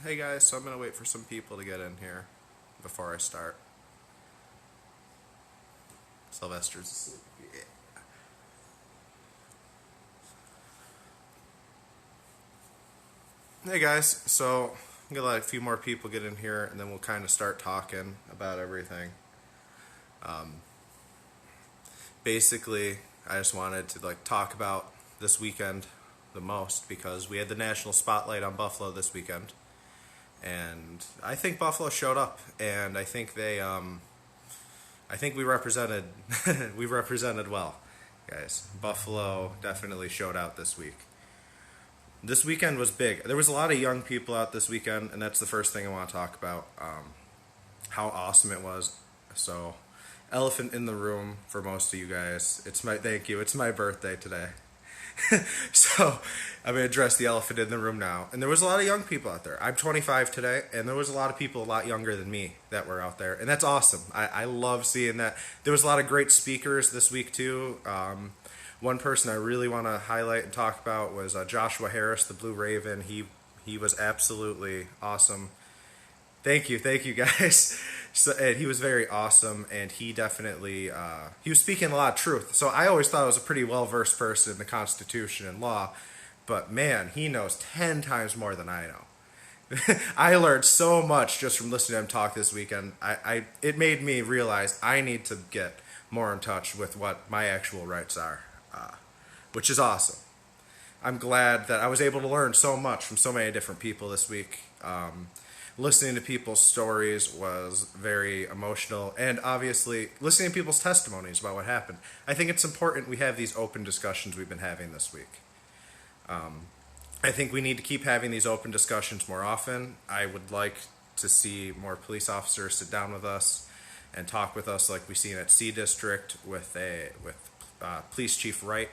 Hey guys, so I'm going to wait for some people to get in here before I start. Sylvester's asleep. Yeah. Hey guys, so I'm going to let a few more people get in here and then we'll kind of start talking about everything. Basically, I just wanted to talk about this weekend the most because we had the national spotlight on Buffalo this weekend. And I think Buffalo showed up and I think we represented we represented well, guys. Buffalo definitely showed out this week. This weekend was big. There was a lot of young people out this weekend, and that's the first thing I want to talk about. How awesome it was. So, elephant in the room for most of you guys. It's my thank you. It's my birthday today. So I'm going to address the elephant in the room now. And there was a lot of young people out there. I'm 25 today, and there was a lot of people a lot younger than me that were out there. And that's awesome. I love seeing that. There was a lot of great speakers this week, too. One person I really want to highlight and talk about was Joshua Harris, the Blue Raven. He was absolutely awesome. Thank you guys. So, and he was very awesome, and he definitely he was speaking a lot of truth. So I always thought I was a pretty well versed person in the Constitution and law, but man, he knows 10 times more than I know. I learned so much just from listening to him talk this weekend. It made me realize I need to get more in touch with what my actual rights are, which is awesome. I'm glad that I was able to learn so much from so many different people this week. Listening to people's stories was very emotional, and obviously listening to people's testimonies about what happened. I think it's important we have these open discussions we've been having this week. I think we need to keep having these open discussions more often. I would like to see more police officers sit down with us and talk with us, like we seen at C District with Police Chief Wright.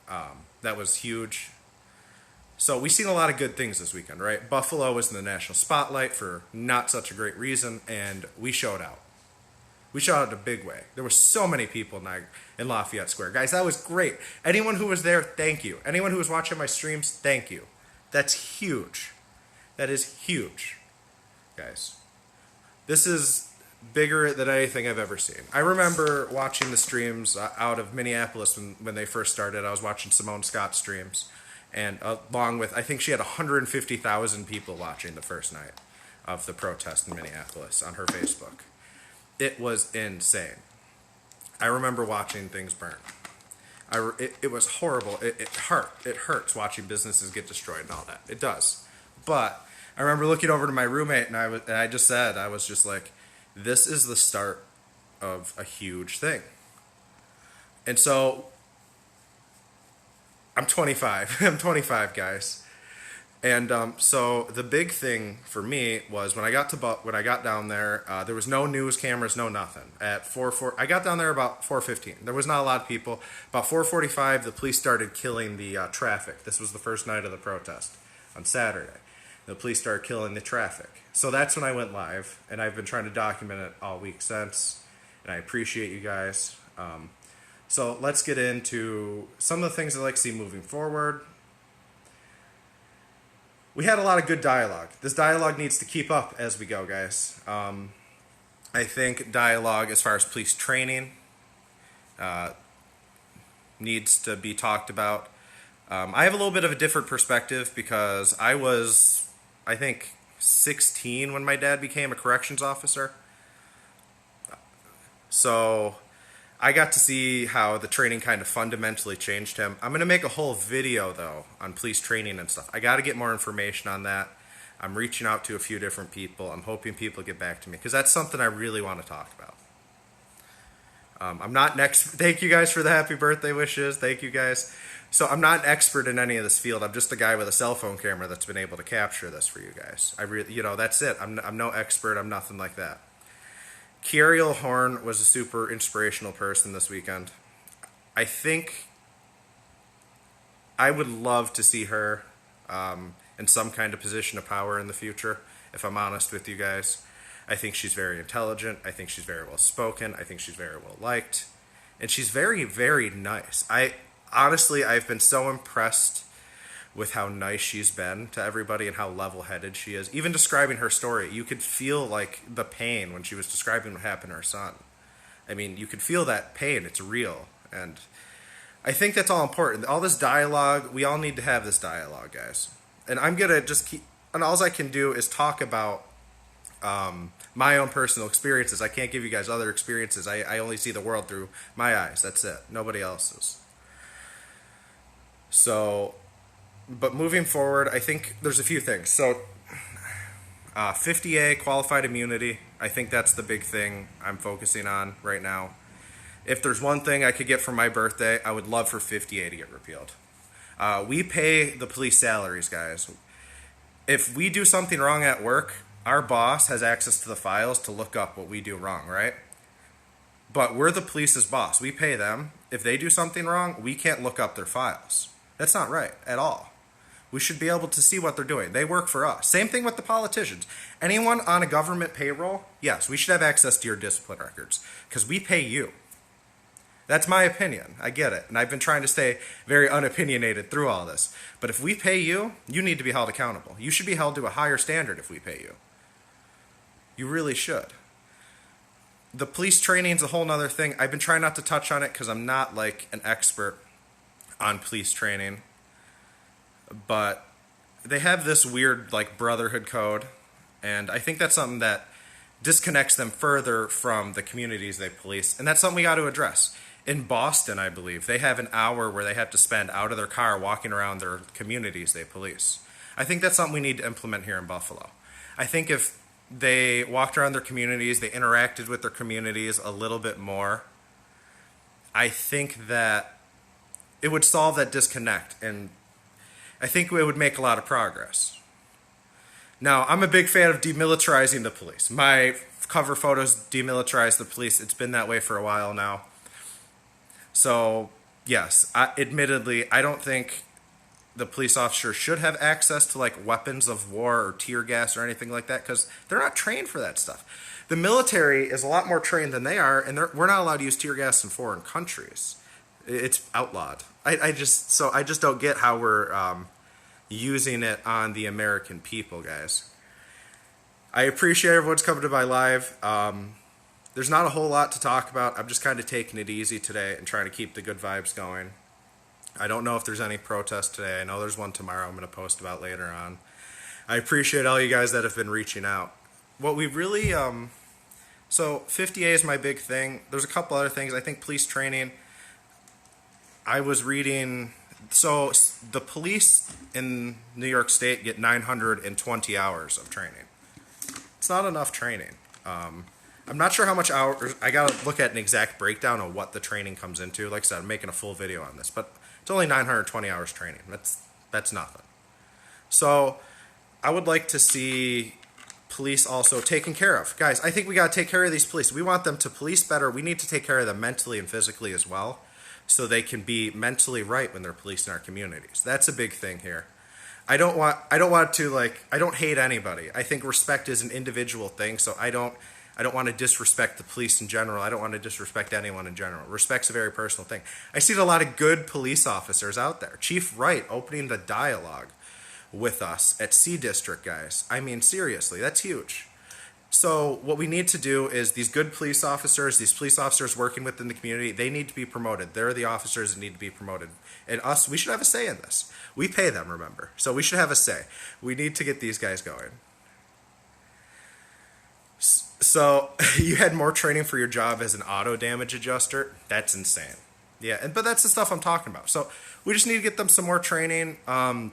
That was huge. So we've seen a lot of good things this weekend, right? Buffalo was in the national spotlight for not such a great reason, and we showed out. We showed out in a big way. There were so many people in Lafayette Square. Guys, that was great. Anyone who was there, thank you. Anyone who was watching my streams, thank you. That's huge. That is huge, guys. This is bigger than anything I've ever seen. I remember watching the streams out of Minneapolis when they first started. I was watching Simone Scott's streams. And along with, I think she had 150,000 people watching the first night of the protest in Minneapolis on her Facebook. It was insane. I remember watching things burn. It was horrible. It hurts watching businesses get destroyed and all that. It does. But I remember looking over to my roommate and I was just like, this is the start of a huge thing. And so I'm 25. I'm 25, guys. And so the big thing for me was when I got down there, there was no news cameras, no nothing. At 4:4, I got down there about 4:15. There was not a lot of people. About 4:45, the police started killing the traffic. This was the first night of the protest on Saturday. The police started killing the traffic. So that's when I went live, and I've been trying to document it all week since. And I appreciate you guys. So let's get into some of the things I'd like to see moving forward. We had a lot of good dialogue. This dialogue needs to keep up as we go, guys. I think dialogue as far as police training needs to be talked about. I have a little bit of a different perspective because I was, I think, 16 when my dad became a corrections officer. So I got to see how the training kind of fundamentally changed him. I'm going to make a whole video, though, on police training and stuff. I got to get more information on that. I'm reaching out to a few different people. I'm hoping people get back to me because that's something I really want to talk about. I'm not an expert. Thank you guys for the happy birthday wishes. Thank you guys. So I'm not an expert in any of this field. I'm just a guy with a cell phone camera that's been able to capture this for you guys. That's it. I'm no expert. I'm nothing like that. Kiariel Horn was a super inspirational person this weekend. I think I would love to see her in some kind of position of power in the future, if I'm honest with you guys. I think she's very intelligent. I think she's very well spoken. I think she's very well liked. And she's very, very nice. I've been so impressed with how nice she's been to everybody and how level-headed she is. Even describing her story, you could feel like the pain when she was describing what happened to her son. I mean, you could feel that pain. It's real. And I think that's all important. All this dialogue, we all need to have this dialogue, guys. And I'm going to just keep, and all I can do is talk about my own personal experiences. I can't give you guys other experiences. I only see the world through my eyes. That's it. Nobody else's. So, but moving forward, I think there's a few things. So, 50A qualified immunity, I think that's the big thing I'm focusing on right now. If there's one thing I could get for my birthday, I would love for 50A to get repealed. We pay the police salaries, guys. If we do something wrong at work, our boss has access to the files to look up what we do wrong, right? But we're the police's boss. We pay them. If they do something wrong, we can't look up their files. That's not right at all. We should be able to see what they're doing. They work for us. Same thing with the politicians. Anyone on a government payroll, yes, we should have access to your discipline records because we pay you. That's my opinion. I get it. And I've been trying to stay very unopinionated through all this. But if we pay you, you need to be held accountable. You should be held to a higher standard if we pay you. You really should. The police training is a whole nother thing. I've been trying not to touch on it because I'm not like an expert on police training. But they have this weird like brotherhood code. And I think that's something that disconnects them further from the communities they police. And that's something we got to address. In Boston, I believe, they have an hour where they have to spend out of their car walking around their communities they police. I think that's something we need to implement here in Buffalo. I think if they walked around their communities, they interacted with their communities a little bit more, I think that it would solve that disconnect, and I think it would make a lot of progress. Now, I'm a big fan of demilitarizing the police. My cover photos demilitarize the police. It's been that way for a while now. So, yes, admittedly, I don't think the police officer should have access to like weapons of war or tear gas or anything like that because they're not trained for that stuff. The military is a lot more trained than they are, and we're not allowed to use tear gas in foreign countries. It's outlawed. I just don't get how we're using it on the American people, guys. I appreciate everyone's coming to my live. There's not a whole lot to talk about. I'm just kind of taking it easy today and trying to keep the good vibes going. I don't know if there's any protest today. I know there's one tomorrow I'm going to post about later on. I appreciate all you guys that have been reaching out. What we really, so 50A is my big thing. There's a couple other things. I think police training. I was reading, so the police in New York State get 920 hours of training. It's not enough training. I'm not sure how much hours. I got to look at an exact breakdown of what the training comes into. Like I said, I'm making a full video on this, but it's only 920 hours training. That's nothing. So I would like to see police also taken care of. Guys, I think we got to take care of these police. We want them to police better. We need to take care of them mentally and physically as well so they can be mentally right when they're policing our communities. That's a big thing here. I don't hate anybody. I think respect is an individual thing, so I don't want to disrespect the police in general. I don't want to disrespect anyone in general. Respect's a very personal thing. I see a lot of good police officers out there. Chief Wright opening the dialogue with us at C District, guys. I mean, seriously, that's huge. So what we need to do is these good police officers, these police officers working within the community, they need to be promoted. They're the officers that need to be promoted. And us, we should have a say in this. We pay them, remember. So we should have a say. We need to get these guys going. So you had more training for your job as an auto damage adjuster? That's insane. Yeah, but that's the stuff I'm talking about. So we just need to get them some more training. I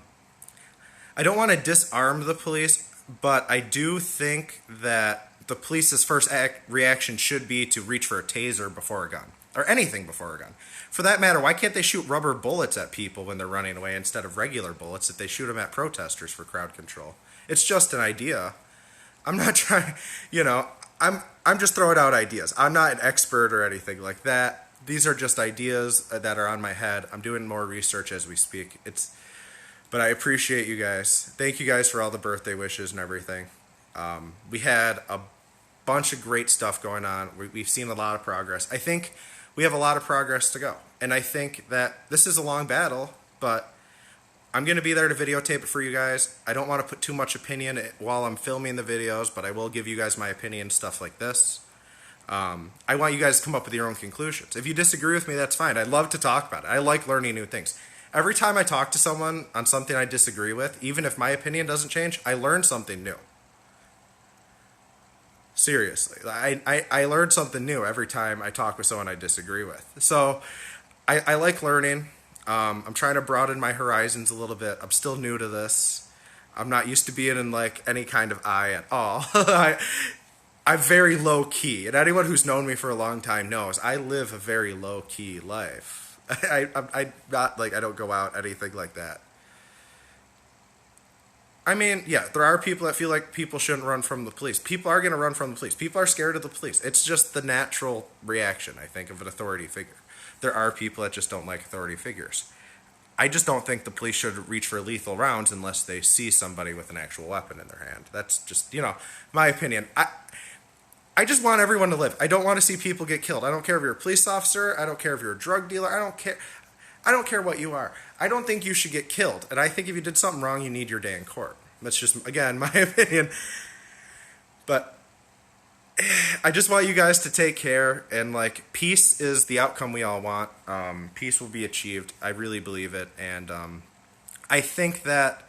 don't want to disarm the police, but I do think that the police's first reaction should be to reach for a taser before a gun, or anything before a gun. For that matter, why can't they shoot rubber bullets at people when they're running away instead of regular bullets if they shoot them at protesters for crowd control? It's just an idea. I'm not trying, I'm just throwing out ideas. I'm not an expert or anything like that. These are just ideas that are on my head. I'm doing more research as we speak. But I appreciate you guys. Thank you guys for all the birthday wishes and everything. We had a bunch of great stuff going on. We've seen a lot of progress. I think we have a lot of progress to go. And I think that this is a long battle, but I'm going to be there to videotape it for you guys. I don't want to put too much opinion while I'm filming the videos, but I will give you guys my opinion, stuff like this. I want you guys to come up with your own conclusions. If you disagree with me, that's fine. I love to talk about it. I like learning new things. Every time I talk to someone on something I disagree with, even if my opinion doesn't change, I learn something new. Seriously. I learn something new every time I talk with someone I disagree with. So I like learning. I'm trying to broaden my horizons a little bit. I'm still new to this. I'm not used to being in like any kind of eye at all. I'm very low key, and anyone who's known me for a long time knows I live a very low key life. I'm not like I don't go out anything like that. I mean, yeah, there are people that feel like people shouldn't run from the police. People are going to run from the police. People are scared of the police. It's just the natural reaction, I think, of an authority figure. There are people that just don't like authority figures. I just don't think the police should reach for lethal rounds unless they see somebody with an actual weapon in their hand. That's just, my opinion. I just want everyone to live. I don't want to see people get killed. I don't care if you're a police officer. I don't care if you're a drug dealer. I don't care. I don't care what you are. I don't think you should get killed. And I think if you did something wrong, you need your day in court. That's just, again, my opinion. But I just want you guys to take care. And, like, peace is the outcome we all want. Peace will be achieved. I really believe it. And I think that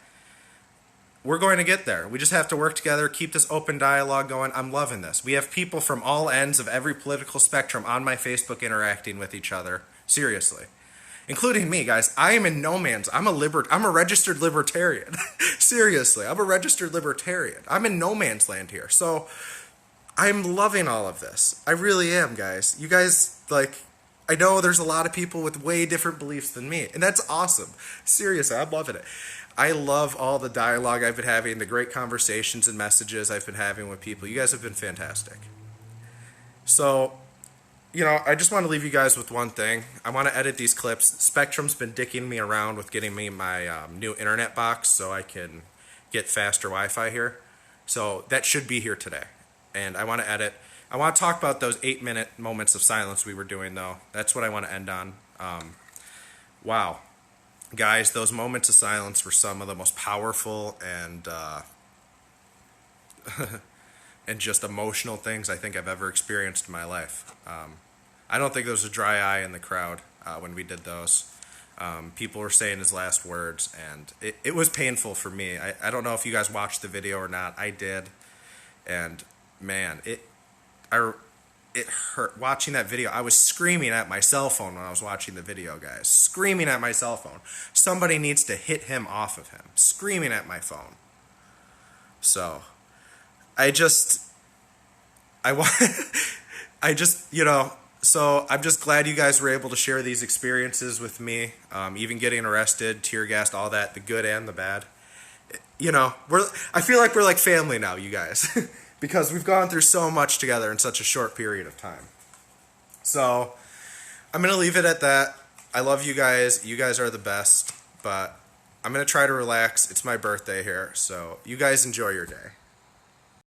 we're going to get there. We just have to work together, keep this open dialogue going. I'm loving this. We have people from all ends of every political spectrum on my Facebook interacting with each other. Seriously. Including me, guys. I am in no man's. I'm a registered libertarian. Seriously, I'm a registered libertarian. I'm in no man's land here. So I'm loving all of this. I really am, guys. You guys, like, I know there's a lot of people with way different beliefs than me, and that's awesome. Seriously, I'm loving it. I love all the dialogue I've been having, the great conversations and messages I've been having with people. You guys have been fantastic. So, I just want to leave you guys with one thing. I want to edit these clips. Spectrum's been dicking me around with getting me my new internet box so I can get faster Wi-Fi here. So that should be here today. And I want to edit. I want to talk about those 8-minute moments of silence we were doing, though. That's what I want to end on. Wow. Guys, those moments of silence were some of the most powerful and and just emotional things I think I've ever experienced in my life. I don't think there was a dry eye in the crowd when we did those. People were saying his last words, and it was painful for me. I don't know if you guys watched the video or not. I did, and man, it hurt. Watching that video, I was screaming at my cell phone when I was watching the video, guys. Screaming at my cell phone. Somebody needs to hit him off of him. Screaming at my phone. So so I'm just glad you guys were able to share these experiences with me, even getting arrested, tear gassed, all that, the good and the bad. I feel like we're like family now, you guys, because we've gone through so much together in such a short period of time. So I'm going to leave it at that. I love you guys. You guys are the best, but I'm going to try to relax. It's my birthday here, so you guys enjoy your day.